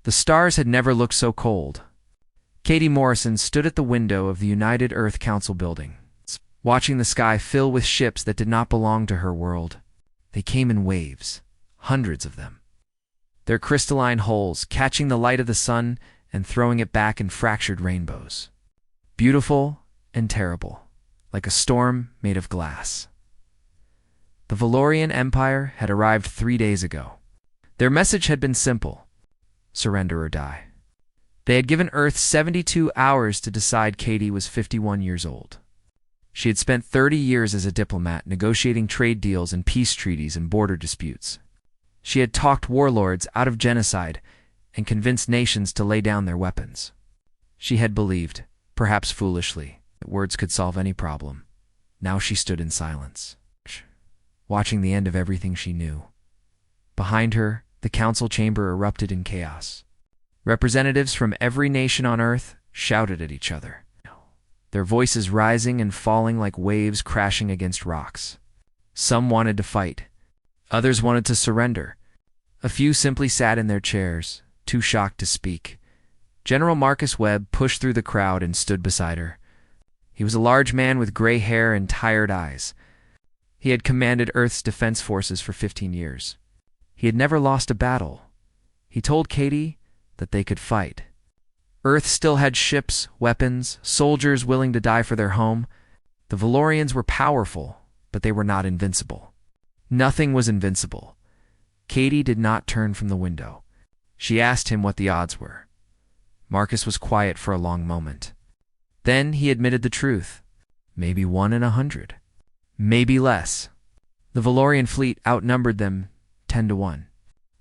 The stars had never looked so cold. Katie Morrison stood at the window of the United Earth Council building, watching the sky fill with ships that did not belong to her world. They came in waves, hundreds of them. Their crystalline hulls catching the light of the sun and throwing it back in fractured rainbows. Beautiful and terrible, like a storm made of glass. The Valorian Empire had arrived 3 days ago. Their message had been simple: surrender or die. They had given Earth 72 hours to decide. Katie was 51 years old. She had spent 30 years as a diplomat negotiating trade deals and peace treaties and border disputes. She had talked warlords out of genocide and convinced nations to lay down their weapons. She had believed, perhaps foolishly, that words could solve any problem. Now she stood in silence, watching the end of everything she knew. Behind her, the council chamber erupted in chaos. Representatives from every nation on Earth shouted at each other, their voices rising and falling like waves crashing against rocks. Some wanted to fight. Others wanted to surrender. A few simply sat in their chairs, too shocked to speak. General Marcus Webb pushed through the crowd and stood beside her. He was a large man with gray hair and tired eyes. He had commanded Earth's defense forces for 15 years. He had never lost a battle. He told Katie that they could fight. Earth still had ships, weapons, soldiers willing to die for their home. The Valorians were powerful, but they were not invincible. Nothing was invincible. Katie did not turn from the window. She asked him what the odds were. Marcus was quiet for a long moment. Then he admitted the truth. Maybe 1 in 100. Maybe less. The Valorian fleet outnumbered them 10 to 1.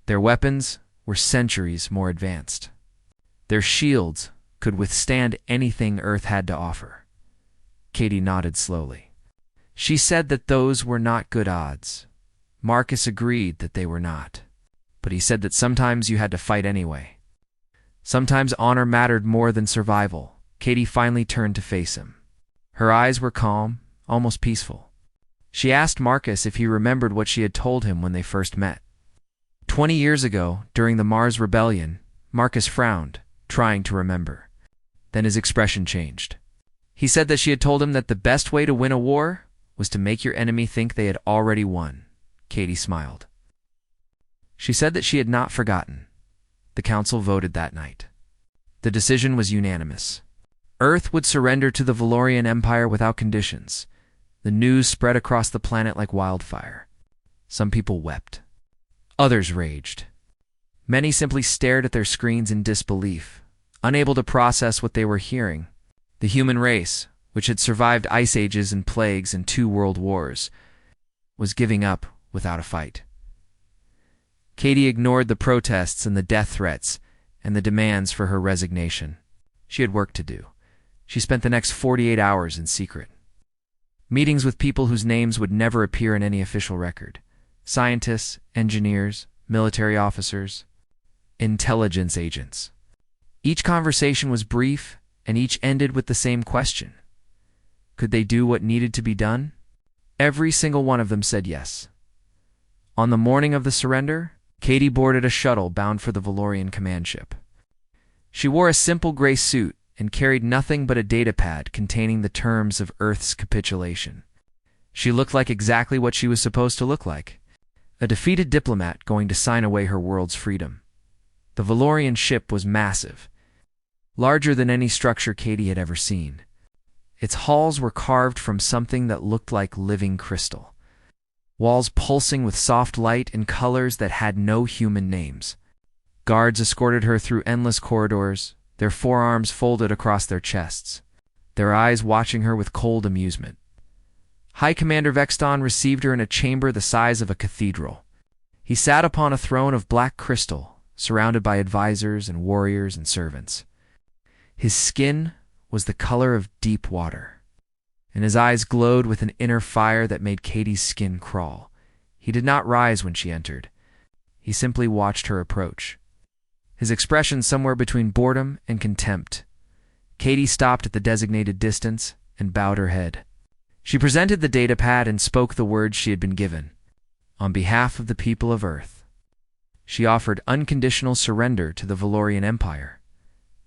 Their weapons were centuries more advanced. Their shields could withstand anything Earth had to offer. Katie nodded slowly. She said that those were not good odds. Marcus agreed that they were not. But he said that sometimes you had to fight anyway. Sometimes honor mattered more than survival. Katie finally turned to face him. Her eyes were calm, almost peaceful. She asked Marcus if he remembered what she had told him when they first met. 20 years ago, during the Mars Rebellion, Marcus frowned, trying to remember. Then his expression changed. He said that she had told him that the best way to win a war was to make your enemy think they had already won. Katie smiled. She said that she had not forgotten. The council voted that night. The decision was unanimous. Earth would surrender to the Valorian Empire without conditions. The news spread across the planet like wildfire. Some people wept. Others raged. Many simply stared at their screens in disbelief, unable to process what they were hearing. The human race, which had survived ice ages and plagues and 2 world wars, was giving up without a fight. Katie ignored the protests and the death threats and the demands for her resignation. She had work to do. She spent the next 48 hours in secret. Meetings with people whose names would never appear in any official record. Scientists, engineers, military officers, intelligence agents. Each conversation was brief, and each ended with the same question. Could they do what needed to be done? Every single one of them said yes. On the morning of the surrender, Katie boarded a shuttle bound for the Valorian command ship. She wore a simple gray suit and carried nothing but a datapad containing the terms of Earth's capitulation. She looked like exactly what she was supposed to look like. A defeated diplomat going to sign away her world's freedom. The Valorian ship was massive, larger than any structure Katie had ever seen. Its halls were carved from something that looked like living crystal. Walls pulsing with soft light in colors that had no human names. Guards escorted her through endless corridors, their forearms folded across their chests, their eyes watching her with cold amusement. High Commander Vexton received her in a chamber the size of a cathedral. He sat upon a throne of black crystal, surrounded by advisors and warriors and servants. His skin was the color of deep water, and his eyes glowed with an inner fire that made Katie's skin crawl. He did not rise when she entered. He simply watched her approach, his expression somewhere between boredom and contempt. Katie stopped at the designated distance and bowed her head. She presented the datapad and spoke the words she had been given. On behalf of the people of Earth. She offered unconditional surrender to the Valorian Empire.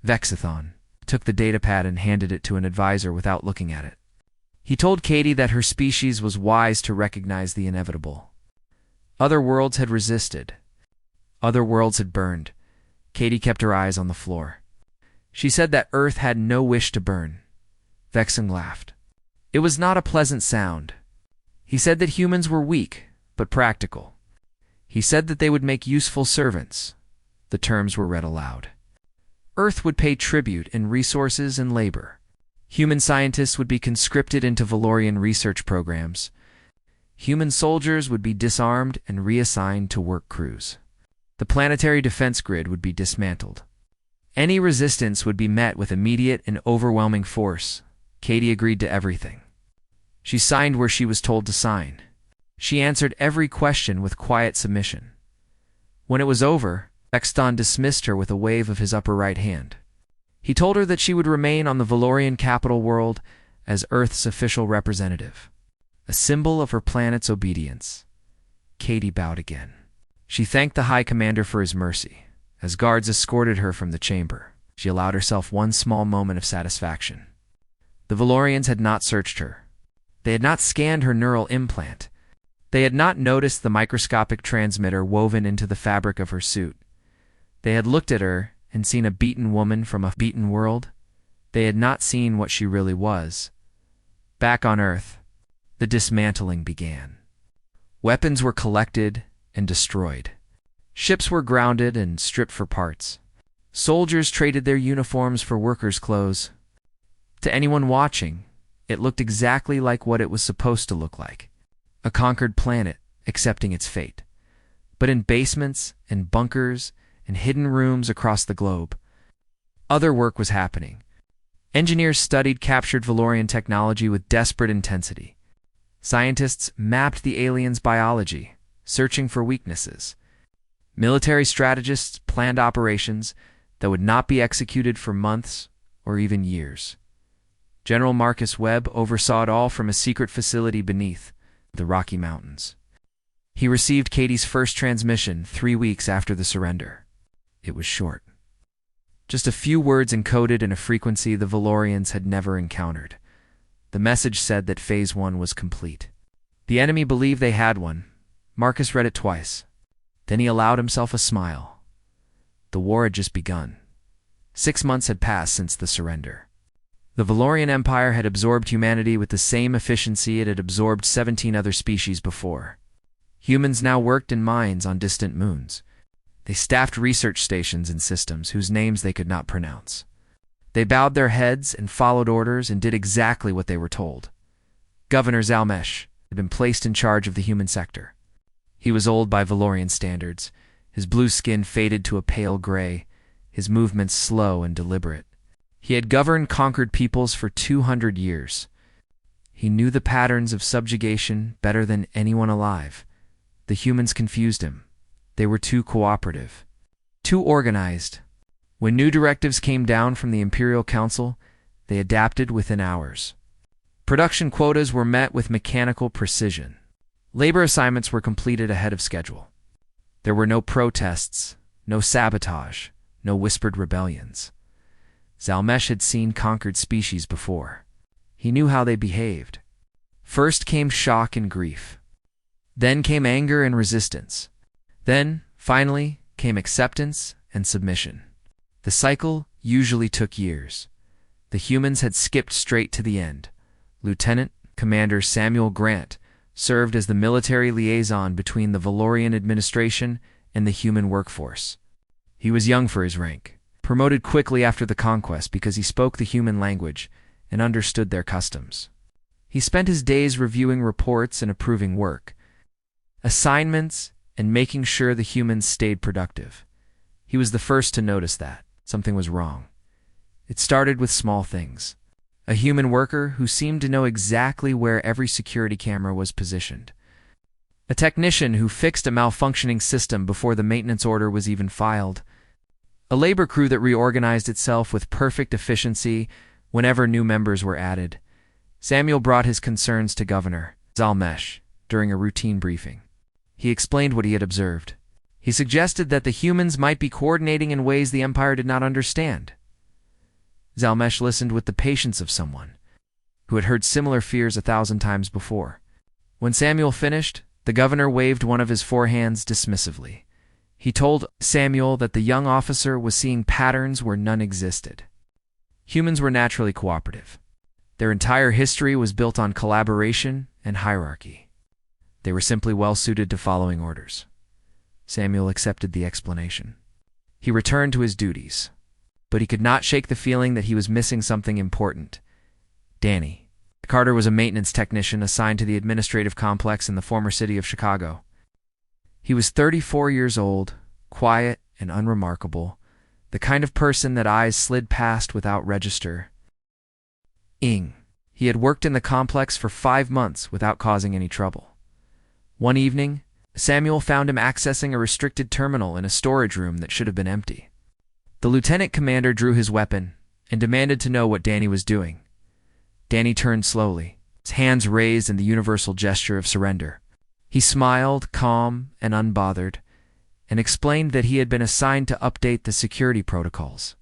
Vexathon took the datapad and handed it to an advisor without looking at it. He told Katie that her species was wise to recognize the inevitable. Other worlds had resisted. Other worlds had burned. Katie kept her eyes on the floor. She said that Earth had no wish to burn. Vexen laughed. It was not a pleasant sound. He said that humans were weak, but practical. He said that they would make useful servants. The terms were read aloud. Earth would pay tribute in resources and labor. Human scientists would be conscripted into Valorian research programs. Human soldiers would be disarmed and reassigned to work crews. The planetary defense grid would be dismantled. Any resistance would be met with immediate and overwhelming force. Katie agreed to everything. She signed where she was told to sign. She answered every question with quiet submission. When it was over, Vexathon dismissed her with a wave of his upper right hand. He told her that she would remain on the Valorian capital world as Earth's official representative, a symbol of her planet's obedience. Katie bowed again. She thanked the High Commander for his mercy. As guards escorted her from the chamber, she allowed herself one small moment of satisfaction. The Valorians had not searched her. They had not scanned her neural implant. They had not noticed the microscopic transmitter woven into the fabric of her suit. They had looked at her and seen a beaten woman from a beaten world. They had not seen what she really was. Back on Earth, the dismantling began. Weapons were collected and destroyed. Ships were grounded and stripped for parts. Soldiers traded their uniforms for workers' clothes. To anyone watching, it looked exactly like what it was supposed to look like. A conquered planet accepting its fate. But in basements and bunkers and hidden rooms across the globe, other work was happening. Engineers studied captured Valorian technology with desperate intensity. Scientists mapped the aliens' biology, searching for weaknesses. Military strategists planned operations that would not be executed for months or even years. General Marcus Webb oversaw it all from a secret facility beneath the Rocky Mountains. He received Katie's first transmission 3 weeks after the surrender. It was short. Just a few words encoded in a frequency the Valorians had never encountered. The message said that Phase 1 was complete. The enemy believed they had one. Marcus read it twice. Then he allowed himself a smile. The war had just begun. 6 months had passed since the surrender. The Valorian Empire had absorbed humanity with the same efficiency it had absorbed 17 other species before. Humans now worked in mines on distant moons. They staffed research stations and systems whose names they could not pronounce. They bowed their heads and followed orders and did exactly what they were told. Governor Zalmesh had been placed in charge of the human sector. He was old by Valorian standards, his blue skin faded to a pale gray, his movements slow and deliberate. He had governed conquered peoples for 200 years. He knew the patterns of subjugation better than anyone alive. The humans confused him. They were too cooperative, too organized. When new directives came down from the Imperial Council, they adapted within hours. Production quotas were met with mechanical precision. Labor assignments were completed ahead of schedule. There were no protests, no sabotage, no whispered rebellions. Zalmesh had seen conquered species before. He knew how they behaved. First came shock and grief. Then came anger and resistance. Then, finally, came acceptance and submission. The cycle usually took years. The humans had skipped straight to the end. Lieutenant Commander Samuel Grant served as the military liaison between the Valorian administration and the human workforce. He was young for his rank, promoted quickly after the conquest because he spoke the human language and understood their customs. He spent his days reviewing reports and approving work, assignments, and making sure the humans stayed productive. He was the first to notice that something was wrong. It started with small things. A human worker who seemed to know exactly where every security camera was positioned. A technician who fixed a malfunctioning system before the maintenance order was even filed. A labor crew that reorganized itself with perfect efficiency whenever new members were added. Samuel brought his concerns to Governor Zalmesh during a routine briefing. He explained what he had observed. He suggested that the humans might be coordinating in ways the Empire did not understand. Zalmesh listened with the patience of someone who had heard similar fears 1,000 times before. When Samuel finished, the governor waved one of his forehands dismissively. He told Samuel that the young officer was seeing patterns where none existed. Humans were naturally cooperative. Their entire history was built on collaboration and hierarchy. They were simply well-suited to following orders. Samuel accepted the explanation. He returned to his duties, but he could not shake the feeling that he was missing something important. Danny. Carter was a maintenance technician assigned to the administrative complex in the former city of Chicago. He was 34 years old, quiet and unremarkable, the kind of person that eyes slid past without register. He had worked in the complex for 5 months without causing any trouble. One evening, Samuel found him accessing a restricted terminal in a storage room that should have been empty. The lieutenant commander drew his weapon and demanded to know what Danny was doing. Danny turned slowly, his hands raised in the universal gesture of surrender. He smiled, calm and unbothered, and explained that he had been assigned to update the security protocols.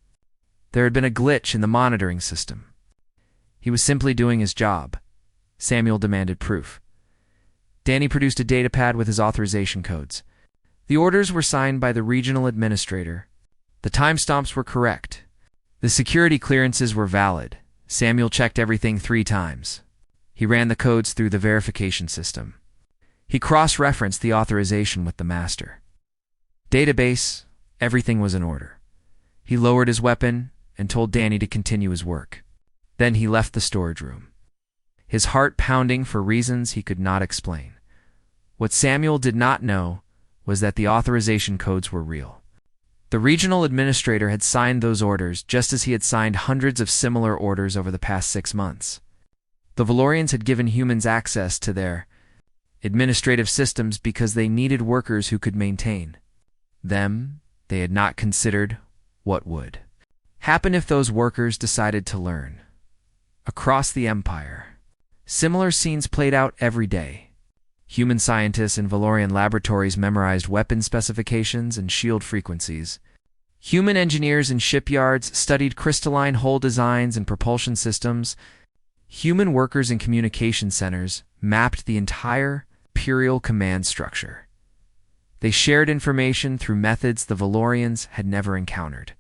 There had been a glitch in the monitoring system. He was simply doing his job. Samuel demanded proof. Danny produced a datapad with his authorization codes. The orders were signed by the regional administrator. The timestamps were correct. The security clearances were valid. Samuel checked everything 3 times. He ran the codes through the verification system. He cross-referenced the authorization with the master. Database, everything was in order. He lowered his weapon and told Danny to continue his work. Then he left the storage room, his heart pounding for reasons he could not explain. What Samuel did not know was that the authorization codes were real. The regional administrator had signed those orders just as he had signed hundreds of similar orders over the past 6 months. The Valorians had given humans access to their administrative systems because they needed workers who could maintain them. They had not considered what would happen if those workers decided to learn. Across the Empire, similar scenes played out every day. Human scientists in Valorian laboratories memorized weapon specifications and shield frequencies. Human engineers in shipyards studied crystalline hull designs and propulsion systems. Human workers in communication centers mapped the entire Imperial command structure. They shared information through methods the Valorians had never encountered.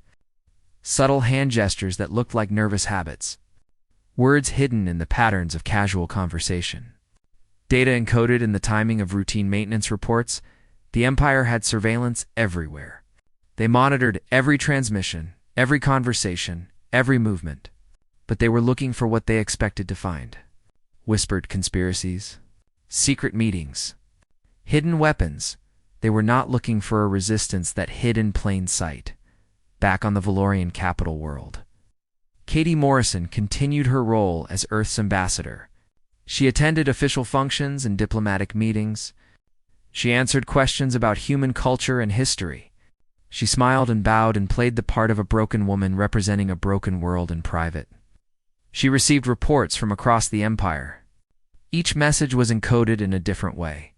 Subtle hand gestures that looked like nervous habits. Words hidden in the patterns of casual conversation. Data encoded in the timing of routine maintenance reports. The Empire had surveillance everywhere. They monitored every transmission, every conversation, every movement. But they were looking for what they expected to find. Whispered conspiracies, secret meetings, hidden weapons. They were not looking for a resistance that hid in plain sight. Back on the Valorian capital world, Katie Morrison continued her role as Earth's ambassador. She attended official functions and diplomatic meetings. She answered questions about human culture and history. She smiled and bowed and played the part of a broken woman representing a broken world in private. She received reports from across the Empire. Each message was encoded in a different way.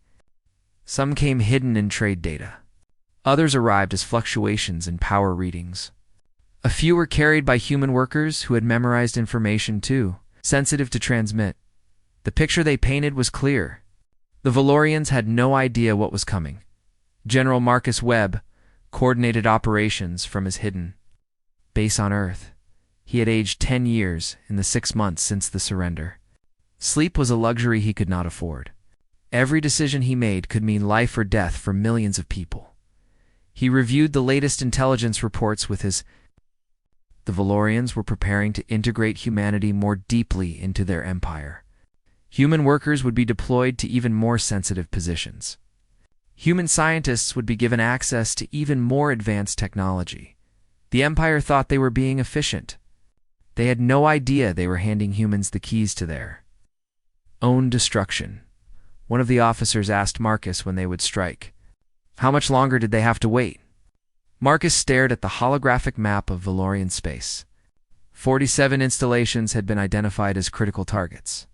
Some came hidden in trade data. Others arrived as fluctuations in power readings. A few were carried by human workers who had memorized information too, sensitive to transmit. The picture they painted was clear. The Valorians had no idea what was coming. General Marcus Webb coordinated operations from his hidden base on Earth. He had aged 10 years in the 6 months since the surrender. Sleep was a luxury he could not afford. Every decision he made could mean life or death for millions of people. He reviewed the latest intelligence reports with his. The Valorians were preparing to integrate humanity more deeply into their empire. Human workers would be deployed to even more sensitive positions. Human scientists would be given access to even more advanced technology. The Empire thought they were being efficient. They had no idea they were handing humans the keys to their own destruction. One of the officers asked Marcus when they would strike. How much longer did they have to wait? Marcus stared at the holographic map of Valorian space. 47 installations had been identified as critical targets.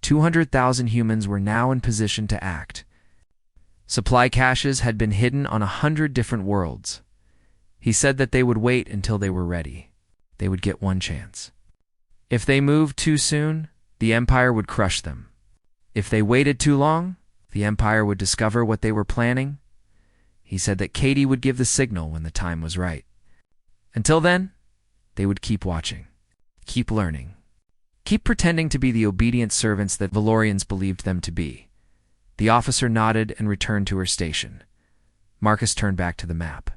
200,000 humans were now in position to act. Supply caches had been hidden on 100 different worlds. He said that they would wait until they were ready. They would get one chance. If they moved too soon, the Empire would crush them. If they waited too long, the Empire would discover what they were planning. He said that Katie would give the signal when the time was right. Until then, they would keep watching, keep learning, keep pretending to be the obedient servants that Valorians believed them to be. The officer nodded and returned to her station. Marcus turned back to the map.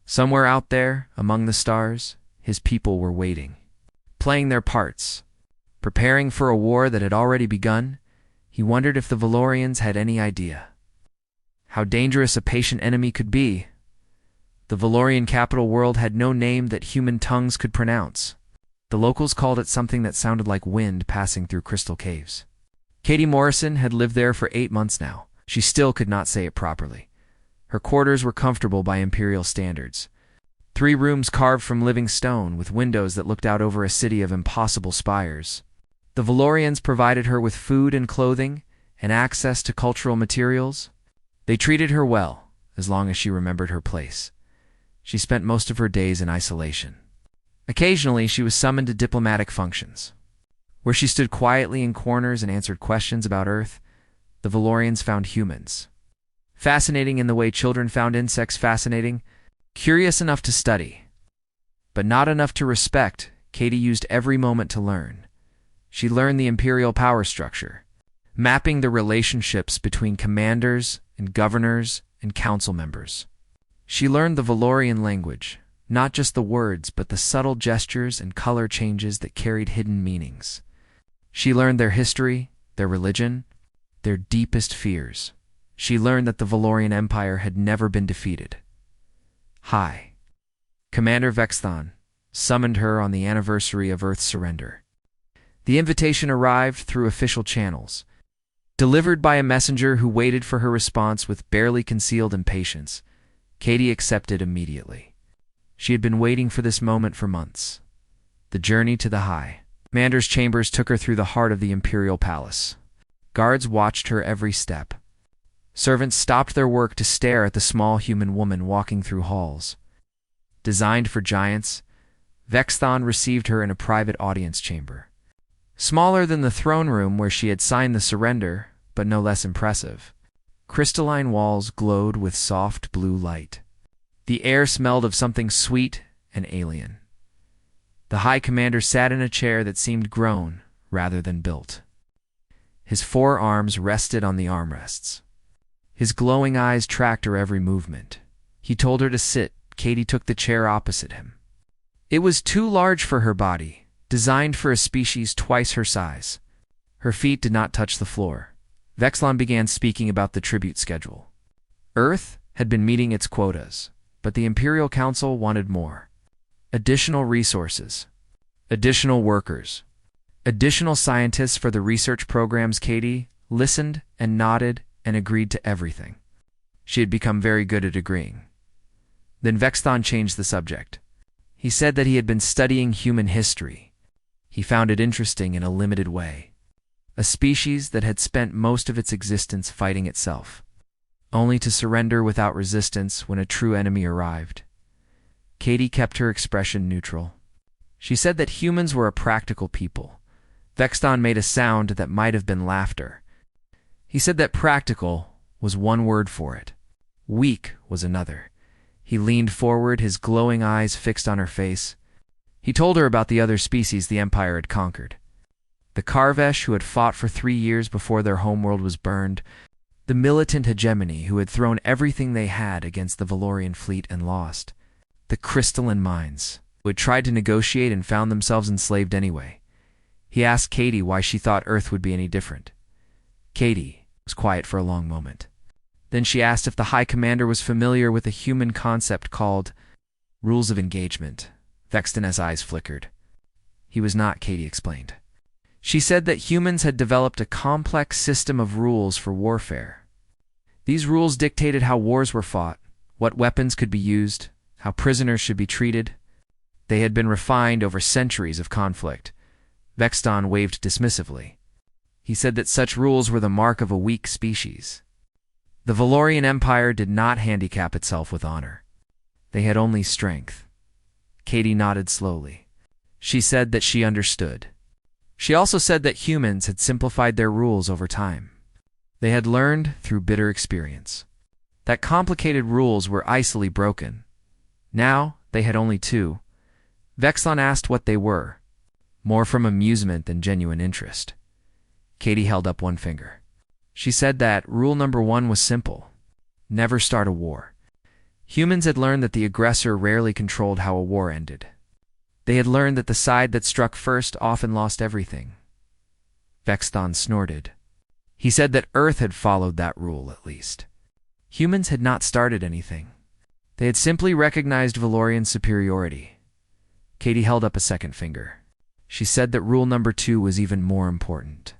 Somewhere out there, among the stars, his people were waiting, playing their parts, preparing for a war that had already begun. He wondered if the Valorians had any idea how dangerous a patient enemy could be. The Valorian capital world had no name that human tongues could pronounce. The locals called it something that sounded like wind passing through crystal caves. Katie Morrison had lived there for 8 months now. She still could not say it properly. Her quarters were comfortable by imperial standards. 3 rooms carved from living stone with windows that looked out over a city of impossible spires. The Valorians provided her with food and clothing and access to cultural materials. They treated her well, as long as she remembered her place. She spent most of her days in isolation. Occasionally, she was summoned to diplomatic functions, where she stood quietly in corners and answered questions about Earth. The Valorians found humans fascinating in the way children found insects fascinating, curious enough to study, but not enough to respect. Katie used every moment to learn. She learned the imperial power structure, mapping the relationships between commanders and governors and council members. She learned the Valorian language, not just the words, but the subtle gestures and color changes that carried hidden meanings. She learned their history, their religion, their deepest fears. She learned that the Valorian Empire had never been defeated. Hi. Commander Vexthon summoned her on the anniversary of Earth's surrender. The invitation arrived through official channels, delivered by a messenger who waited for her response with barely concealed impatience. Katie accepted immediately. She had been waiting for this moment for months. The journey to the High Commander's chambers took her through the heart of the Imperial Palace. Guards watched her every step. Servants stopped their work to stare at the small human woman walking through halls. Designed for giants, Vexthon received her in a private audience chamber. Smaller than the throne room where she had signed the surrender, but no less impressive. Crystalline walls glowed with soft blue light. The air smelled of something sweet and alien. The High Commander sat in a chair that seemed grown rather than built. His forearms rested on the armrests. His glowing eyes tracked her every movement. He told her to sit. Katie took the chair opposite him. It was too large for her body, designed for a species twice her size. Her feet did not touch the floor. Vexthon began speaking about the tribute schedule. Earth had been meeting its quotas, but the Imperial Council wanted more. Additional resources, additional workers, additional scientists for the research programs. Katie listened and nodded and agreed to everything. She had become very good at agreeing. Then Vexthon changed the subject. He said that he had been studying human history. He found it interesting in a limited way. A species that had spent most of its existence fighting itself, only to surrender without resistance when a true enemy arrived. Katie kept her expression neutral. She said that humans were a practical people. Vexthon made a sound that might have been laughter. He said that practical was one word for it. Weak was another. He leaned forward, his glowing eyes fixed on her face. He told her about the other species the Empire had conquered. The Karvesh, who had fought for 3 years before their homeworld was burned. The militant hegemony, who had thrown everything they had against the Valorian fleet and lost. The crystalline minds, who had tried to negotiate and found themselves enslaved anyway. He asked Katie why she thought Earth would be any different. Katie was quiet for a long moment. Then she asked if the High Commander was familiar with a human concept called rules of engagement. Vexthon's eyes flickered. He was not, Katie explained. She said that humans had developed a complex system of rules for warfare. These rules dictated how wars were fought, what weapons could be used, how prisoners should be treated. They had been refined over centuries of conflict. Vexthon waved dismissively. He said that such rules were the mark of a weak species. The Valorian Empire did not handicap itself with honor. They had only strength. Katie nodded slowly. She said that she understood. She also said that humans had simplified their rules over time. They had learned through bitter experience that complicated rules were easily broken. Now they had only two. Vexthon asked what they were, more from amusement than genuine interest. Katie held up one finger. She said that rule number 1 was simple: never start a war. Humans had learned that the aggressor rarely controlled how a war ended. They had learned that the side that struck first often lost everything. Vexthon snorted. He said that Earth had followed that rule, at least. Humans had not started anything. They had simply recognized Valorian superiority. Katie held up a second finger. She said that rule number 2 was even more important.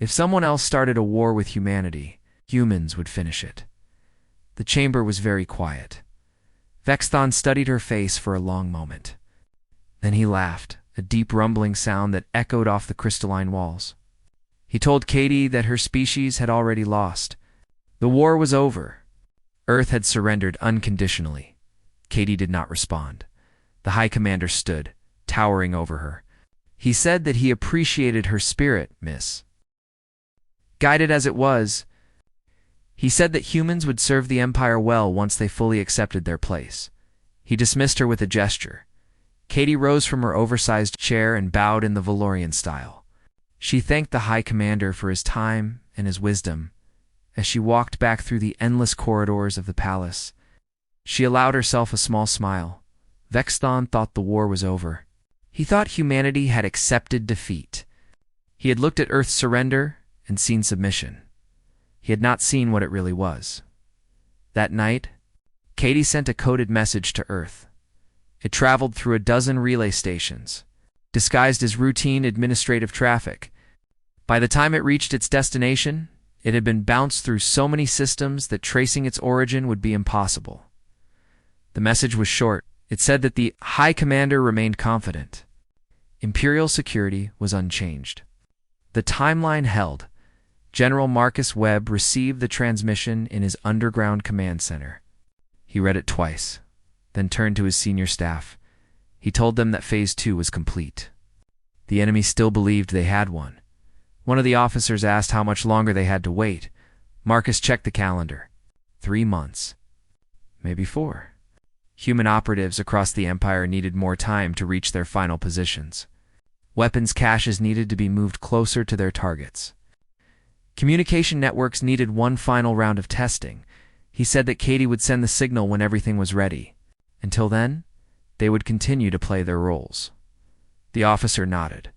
If someone else started a war with humanity, humans would finish it. The chamber was very quiet. Vexthon studied her face for a long moment. Then he laughed, a deep rumbling sound that echoed off the crystalline walls. He told Katie that her species had already lost. The war was over. Earth had surrendered unconditionally. Katie did not respond. The High Commander stood, towering over her. He said that he appreciated her spirit, miss. Guided as it was, he said that humans would serve the Empire well once they fully accepted their place. He dismissed her with a gesture. Katie rose from her oversized chair and bowed in the Valorian style. She thanked the High Commander for his time and his wisdom. As she walked back through the endless corridors of the palace, she allowed herself a small smile. Vexthon thought the war was over. He thought humanity had accepted defeat. He had looked at Earth's surrender and seen submission. He had not seen what it really was. That night, Katie sent a coded message to Earth. It traveled through a dozen relay stations, disguised as routine administrative traffic. By the time it reached its destination, it had been bounced through so many systems that tracing its origin would be impossible. The message was short. It said that the High Commander remained confident. Imperial security was unchanged. The timeline held. General Marcus Webb received the transmission in his underground command center. He read it twice, then turned to his senior staff. He told them that Phase 2 was complete. The enemy still believed they had one. One of the officers asked how much longer they had to wait. Marcus checked the calendar. 3 months. Maybe 4. Human operatives across the Empire needed more time to reach their final positions. Weapons caches needed to be moved closer to their targets. Communication networks needed one final round of testing. He said that Katie would send the signal when everything was ready. Until then, they would continue to play their roles. The officer nodded.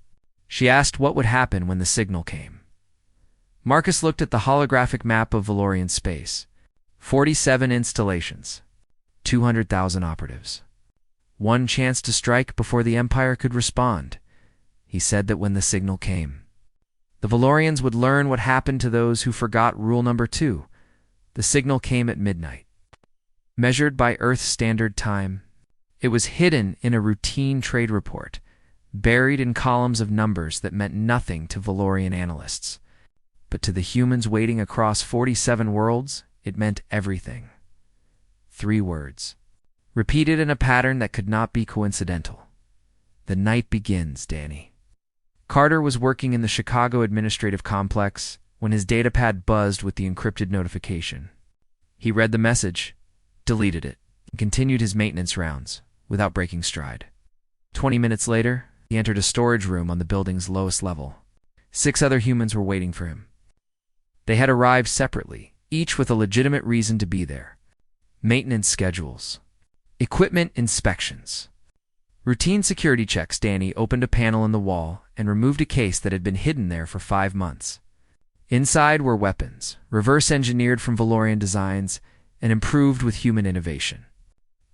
She asked what would happen when the signal came. Marcus looked at the holographic map of Valorian space. 47 installations. 200,000 operatives. One chance to strike before the Empire could respond. He said that when the signal came, the Valorians would learn what happened to those who forgot rule number 2. The signal came at midnight. Measured by Earth Standard Time, it was hidden in a routine trade report, buried in columns of numbers that meant nothing to Valorian analysts. But to the humans waiting across 47 worlds, it meant everything. 3 words, repeated in a pattern that could not be coincidental. The night begins, Danny. Carter was working in the Chicago administrative complex when his datapad buzzed with the encrypted notification. He read the message, deleted it, and continued his maintenance rounds without breaking stride. 20 minutes later, he entered a storage room on the building's lowest level. 6 other humans were waiting for him. They had arrived separately, each with a legitimate reason to be there. Maintenance schedules. Equipment inspections. Routine security checks. Danny opened a panel in the wall and removed a case that had been hidden there for 5 months. Inside were weapons, reverse-engineered from Valorian designs and improved with human innovation.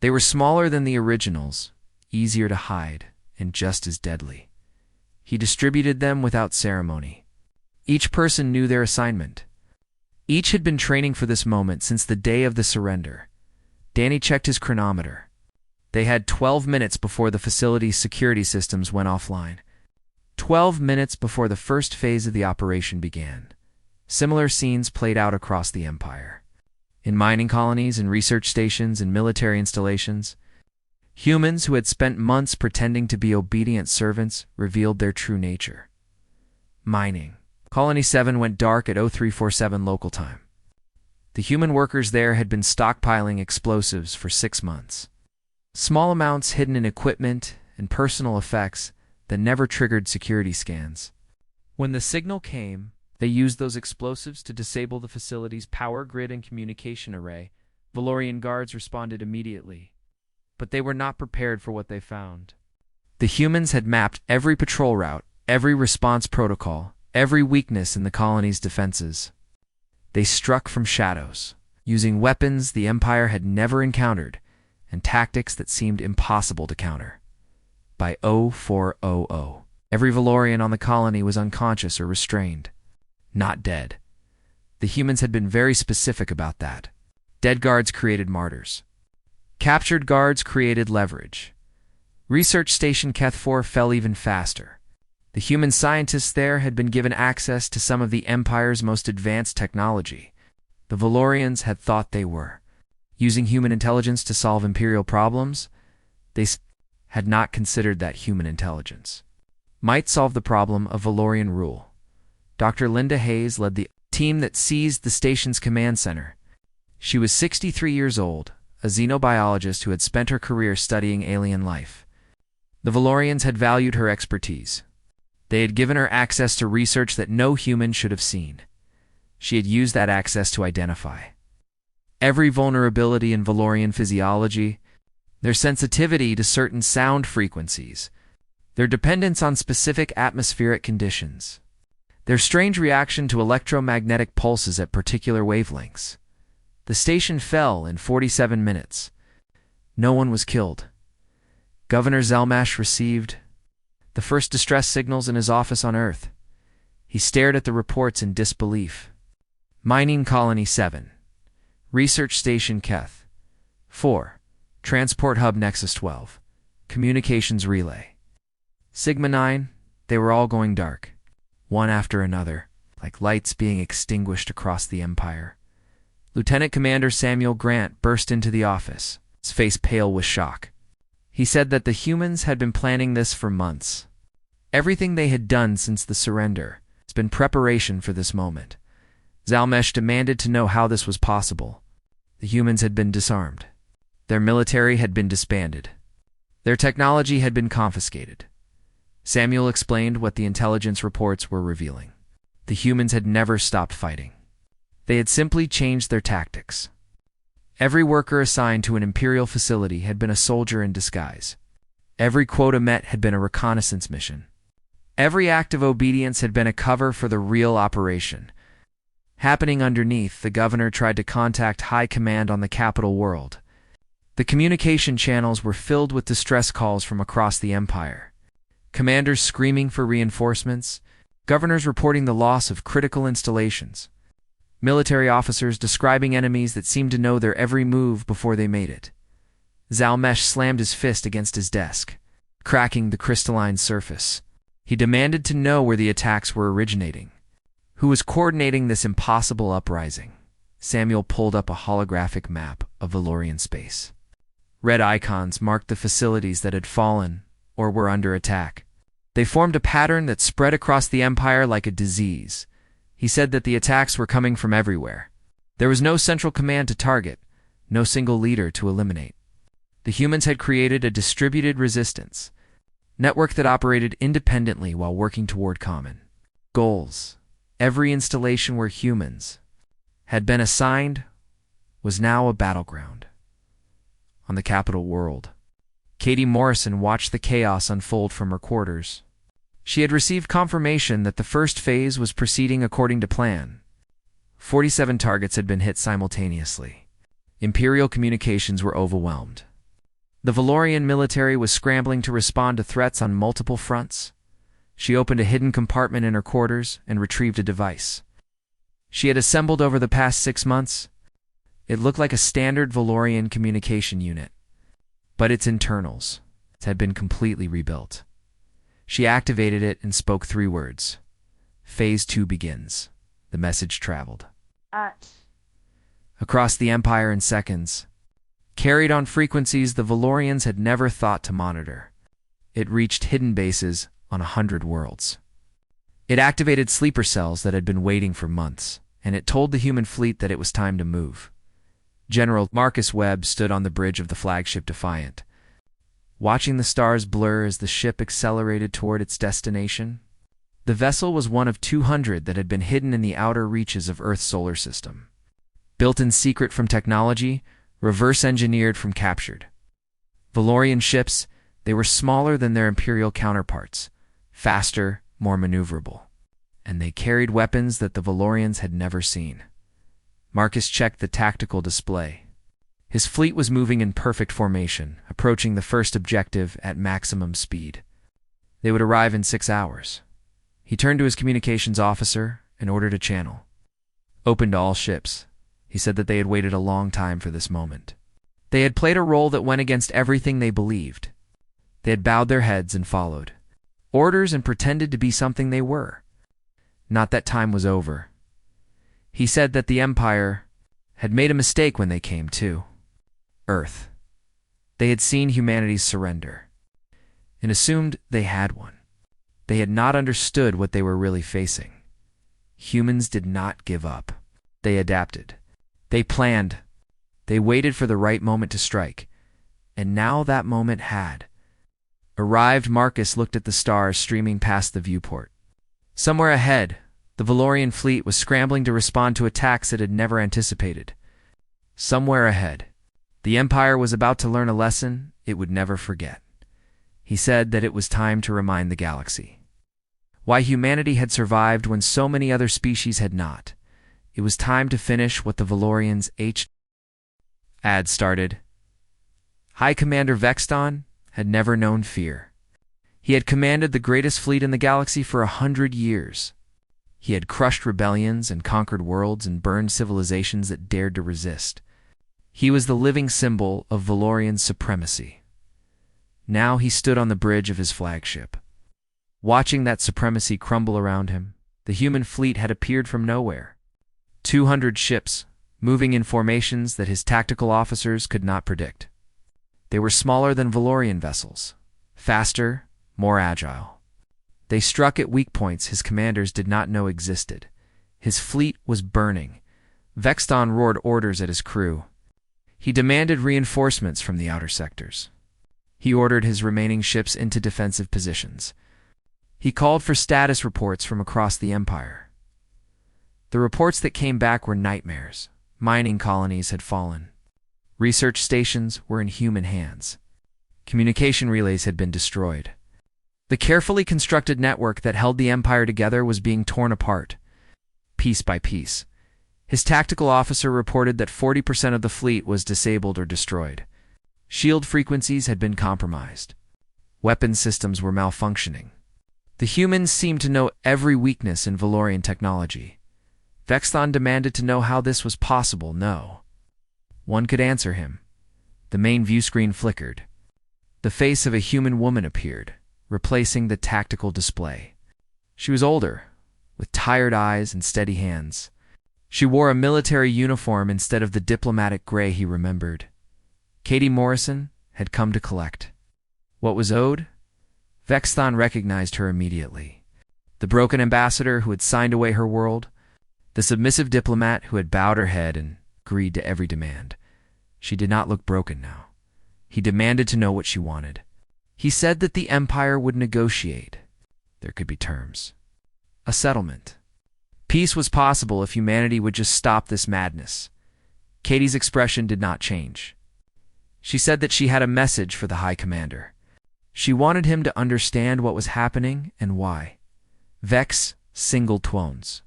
They were smaller than the originals, easier to hide, and just as deadly. He distributed them without ceremony. Each person knew their assignment. Each had been training for this moment since the day of the surrender. Danny checked his chronometer. They had 12 minutes before the facility's security systems went offline. 12 minutes before the first phase of the operation began. Similar scenes played out across the Empire. In mining colonies and research stations and military installations, humans who had spent months pretending to be obedient servants revealed their true nature. Mining. Colony 7 went dark at 0347 local time. The human workers there had been stockpiling explosives for 6 months. Small amounts hidden in equipment and personal effects that never triggered security scans. When the signal came, they used those explosives to disable the facility's power grid and communication array. Valorian guards responded immediately, but they were not prepared for what they found. The humans had mapped every patrol route, every response protocol, every weakness in the colony's defenses. They struck from shadows, using weapons the Empire had never encountered and tactics that seemed impossible to counter. By 0400, every Valorian on the colony was unconscious or restrained. Not dead. The humans had been very specific about that. Dead guards created martyrs. Captured guards created leverage. Research Station Keth 4 fell even faster. The human scientists there had been given access to some of the Empire's most advanced technology. The Valorians had thought they were using human intelligence to solve Imperial problems. They had not considered that human intelligence might solve the problem of Valorian rule. Dr. Linda Hayes led the team that seized the station's command center. She was 63 years old, a xenobiologist who had spent her career studying alien life. The Valorians had valued her expertise. They had given her access to research that no human should have seen. She had used that access to identify every vulnerability in Valorian physiology, their sensitivity to certain sound frequencies, their dependence on specific atmospheric conditions, their strange reaction to electromagnetic pulses at particular wavelengths. The station fell in 47 minutes. No one was killed. Governor Zelmash received the first distress signals in his office on Earth. He stared at the reports in disbelief. Mining Colony 7. Research Station Keth 4. Transport Hub Nexus 12. Communications Relay. Sigma 9. They were all going dark, one after another, like lights being extinguished across the Empire. Lieutenant Commander Samuel Grant burst into the office, his face pale with shock. He said that the humans had been planning this for months. Everything they had done since the surrender has been preparation for this moment. Zalmesh demanded to know how this was possible. The humans had been disarmed. Their military had been disbanded. Their technology had been confiscated. Samuel explained what the intelligence reports were revealing. The humans had never stopped fighting. They had simply changed their tactics. Every worker assigned to an Imperial facility had been a soldier in disguise. Every quota met had been a reconnaissance mission. Every act of obedience had been a cover for the real operation. Happening underneath, the governor tried to contact high command on the capital world. The communication channels were filled with distress calls from across the Empire. Commanders screaming for reinforcements, governors reporting the loss of critical installations, military officers describing enemies that seemed to know their every move before they made it. Zalmesh slammed his fist against his desk, cracking the crystalline surface. He demanded to know where the attacks were originating. Who was coordinating this impossible uprising? Samuel pulled up a holographic map of Valorian space. Red icons marked the facilities that had fallen or were under attack. They formed a pattern that spread across the Empire like a disease. He said that the attacks were coming from everywhere. There was no central command to target, no single leader to eliminate. The humans had created a distributed resistance, network that operated independently while working toward common goals. Every installation where humans had been assigned was now a battleground. On the capital world, Katie Morrison watched the chaos unfold from her quarters. She had received confirmation that the first phase was proceeding according to plan. 47 targets had been hit simultaneously. Imperial communications were overwhelmed. The Valorian military was scrambling to respond to threats on multiple fronts. She opened a hidden compartment in her quarters and retrieved a device she had assembled over the past 6 months. It looked like a standard Valorian communication unit, but its internals had been completely rebuilt. She activated it and spoke 3 words. Phase 2 begins. The message traveled. across the Empire in seconds. Carried on frequencies the Valorians had never thought to monitor. It reached hidden bases on 100 worlds. It activated sleeper cells that had been waiting for months, and it told the human fleet that it was time to move. General Marcus Webb stood on the bridge of the flagship Defiant, watching the stars blur as the ship accelerated toward its destination. The vessel was one of 200 that had been hidden in the outer reaches of Earth's solar system. Built in secret from technology, reverse-engineered from captured. Valorian ships, they were smaller than their Imperial counterparts, faster, more maneuverable. And they carried weapons that the Valorians had never seen. Marcus checked the tactical display. His fleet was moving in perfect formation, approaching the first objective at maximum speed. They would arrive in 6 hours. He turned to his communications officer and ordered a channel. Open to all ships. He said that they had waited a long time for this moment. They had played a role that went against everything they believed. They had bowed their heads and followed orders and pretended to be something they were. Not that time was over. He said that the Empire had made a mistake when they came to Earth. They had seen humanity's surrender and assumed they had one. They had not understood what they were really facing. Humans did not give up. They adapted. They planned. They waited for the right moment to strike. And now that moment had arrived. Marcus looked at the stars streaming past the viewport. Somewhere ahead, the Valorian fleet was scrambling to respond to attacks it had never anticipated. Somewhere ahead, the Empire was about to learn a lesson it would never forget. He said that it was time to remind the galaxy why humanity had survived when so many other species had not. It was time to finish what the Valorians had started. High Commander Vexton had never known fear. He had commanded the greatest fleet in the galaxy for 100 years. He had crushed rebellions and conquered worlds and burned civilizations that dared to resist. He was the living symbol of Valorian supremacy. Now he stood on the bridge of his flagship. Watching that supremacy crumble around him, the human fleet had appeared from nowhere. 200 ships, moving in formations that his tactical officers could not predict. They were smaller than Valorian vessels, faster, more agile. They struck at weak points his commanders did not know existed. His fleet was burning. Vexton roared orders at his crew. He demanded reinforcements from the outer sectors. He ordered his remaining ships into defensive positions. He called for status reports from across the Empire. The reports that came back were nightmares. Mining colonies had fallen. Research stations were in human hands. Communication relays had been destroyed. The carefully constructed network that held the Empire together was being torn apart, piece by piece. His tactical officer reported that 40% of the fleet was disabled or destroyed. Shield frequencies had been compromised. Weapon systems were malfunctioning. The humans seemed to know every weakness in Valorian technology. Vexton demanded to know how this was possible. No one could answer him. The main view screen flickered. The face of a human woman appeared, replacing the tactical display. She was older, with tired eyes and steady hands. She wore a military uniform instead of the diplomatic gray he remembered. Katie Morrison had come to collect what was owed. Vexton recognized her immediately. The broken ambassador who had signed away her world, the submissive diplomat who had bowed her head and agreed to every demand. She did not look broken now. He demanded to know what she wanted. He said that the Empire would negotiate. There could be terms. A settlement. Peace was possible if humanity would just stop this madness. Katie's expression did not change. She said that she had a message for the High Commander. She wanted him to understand what was happening and why. Vex single tones.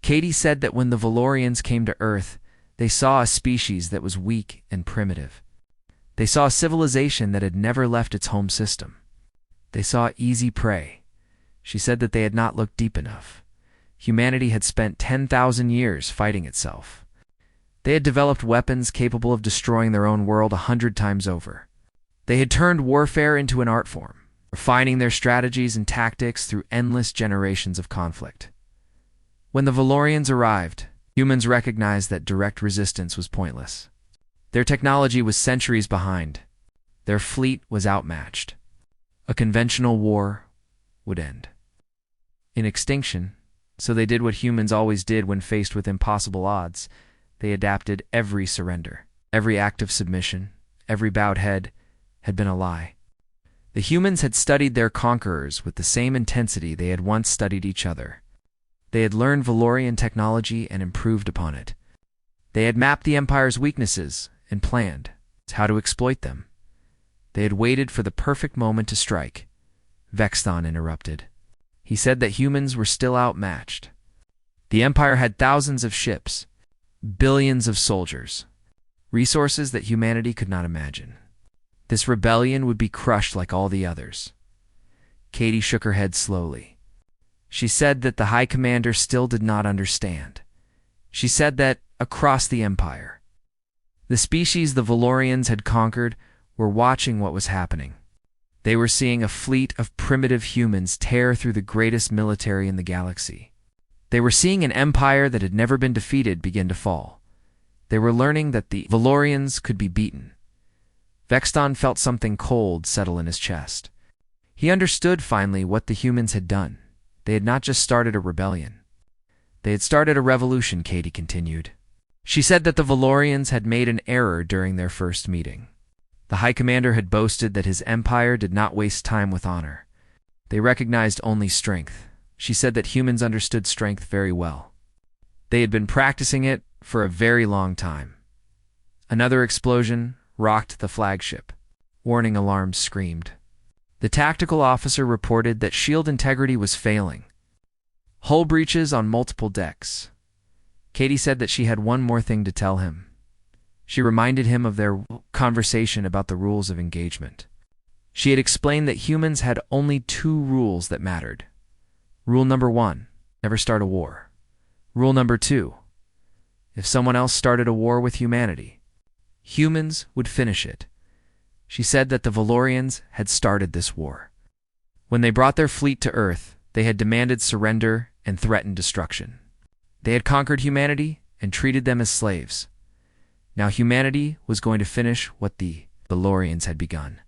Katie said that when the Valorians came to Earth, they saw a species that was weak and primitive. They saw a civilization that had never left its home system. They saw easy prey. She said that they had not looked deep enough. Humanity had spent 10,000 years fighting itself. They had developed weapons capable of destroying their own world 100 times over. They had turned warfare into an art form, refining their strategies and tactics through endless generations of conflict. When the Valorians arrived, Humans recognized that direct resistance was pointless. Their technology was centuries behind. Their fleet was outmatched. A conventional war would end in extinction, so they did what humans always did when faced with impossible odds. They adapted. Every surrender, every act of submission, every bowed head had been a lie. The humans had studied their conquerors with the same intensity they had once studied each other. They had learned Valorian technology and improved upon it. They had mapped the Empire's weaknesses and planned how to exploit them. They had waited for the perfect moment to strike. Vexthon interrupted. He said that humans were still outmatched. The Empire had thousands of ships, billions of soldiers, resources that humanity could not imagine. This rebellion would be crushed like all the others. Katie shook her head slowly. She said that the High Commander still did not understand. She said that, across the Empire, the species the Valorians had conquered were watching what was happening. They were seeing a fleet of primitive humans tear through the greatest military in the galaxy. They were seeing an empire that had never been defeated begin to fall. They were learning that the Valorians could be beaten. Vexthon felt something cold settle in his chest. He understood finally what the humans had done. They had not just started a rebellion. They had started a revolution, Katie continued. She said that the Valorians had made an error during their first meeting. The High Commander had boasted that his empire did not waste time with honor. They recognized only strength. She said that humans understood strength very well. They had been practicing it for a very long time. Another explosion rocked the flagship. Warning alarms screamed. The tactical officer reported that shield integrity was failing. Hull breaches on multiple decks. Katie said that she had one more thing to tell him. She reminded him of their conversation about the rules of engagement. She had explained that humans had only 2 rules that mattered. Rule number 1, never start a war. Rule number 2, if someone else started a war with humanity, humans would finish it. She said that the Valorians had started this war. When they brought their fleet to Earth, they had demanded surrender and threatened destruction. They had conquered humanity and treated them as slaves. Now humanity was going to finish what the Valorians had begun.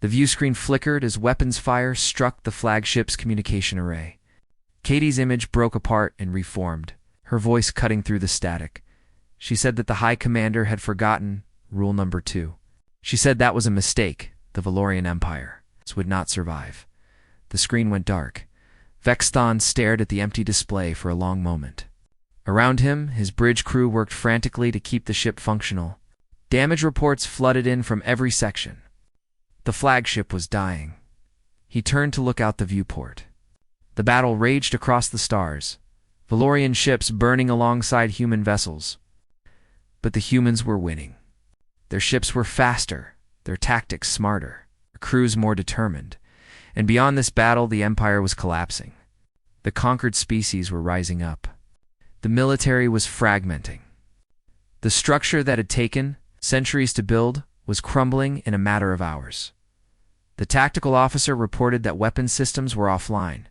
The view screen flickered as weapons fire struck the flagship's communication array. Katie's image broke apart and reformed, her voice cutting through the static. She said that the High Commander had forgotten rule number 2. She said that was a mistake. The Valorian Empire would not survive. The screen went dark. Vexthon stared at the empty display for a long moment. Around him, his bridge crew worked frantically to keep the ship functional. Damage reports flooded in from every section. The flagship was dying. He turned to look out the viewport. The battle raged across the stars, Valorian ships burning alongside human vessels. But the humans were winning. Their ships were faster, their tactics smarter, their crews more determined. And beyond this battle, the Empire was collapsing. The conquered species were rising up. The military was fragmenting. The structure that had taken centuries to build was crumbling in a matter of hours. The tactical officer reported that weapon systems were offline.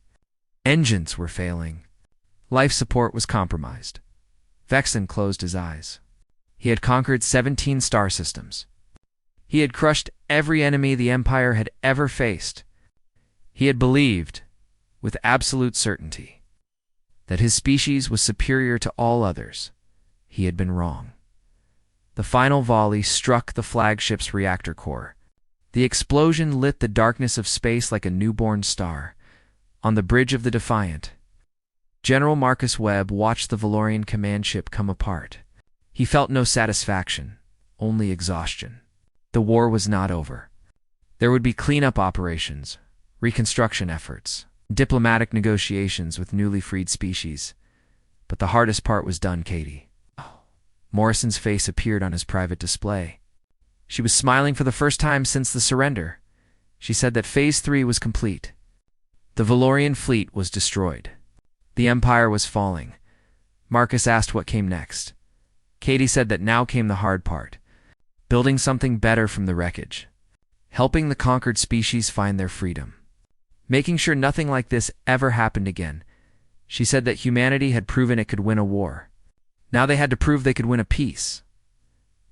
Engines were failing. Life support was compromised. Vexthon closed his eyes. He had conquered 17 star systems. He had crushed every enemy the Empire had ever faced. He had believed, with absolute certainty, that his species was superior to all others. He had been wrong. The final volley struck the flagship's reactor core. The explosion lit the darkness of space like a newborn star. On the bridge of the Defiant, General Marcus Webb watched the Valorian command ship come apart. He felt no satisfaction, only exhaustion. The war was not over. There would be cleanup operations, reconstruction efforts, diplomatic negotiations with newly freed species. But the hardest part was done, Katie. Morrison's face appeared on his private display. She was smiling for the first time since the surrender. She said that Phase 3 was complete. The Valorian fleet was destroyed. The Empire was falling. Marcus asked what came next. Katie said that now came the hard part. Building something better from the wreckage. Helping the conquered species find their freedom. Making sure nothing like this ever happened again. She said that humanity had proven it could win a war. Now they had to prove they could win a peace.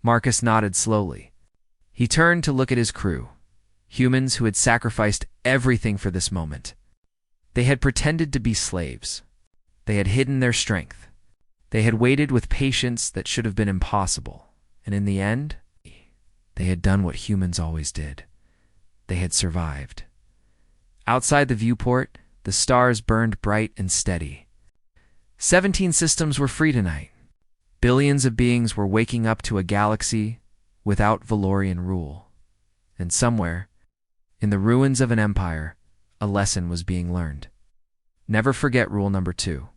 Marcus nodded slowly. He turned to look at his crew, humans who had sacrificed everything for this moment. They had pretended to be slaves. They had hidden their strength. They had waited with patience that should have been impossible. And in the end, they had done what humans always did. They had survived. Outside the viewport, the stars burned bright and steady. 17 systems were free tonight. Billions of beings were waking up to a galaxy without Valorian rule. And somewhere, in the ruins of an empire, a lesson was being learned. Never forget rule number 2.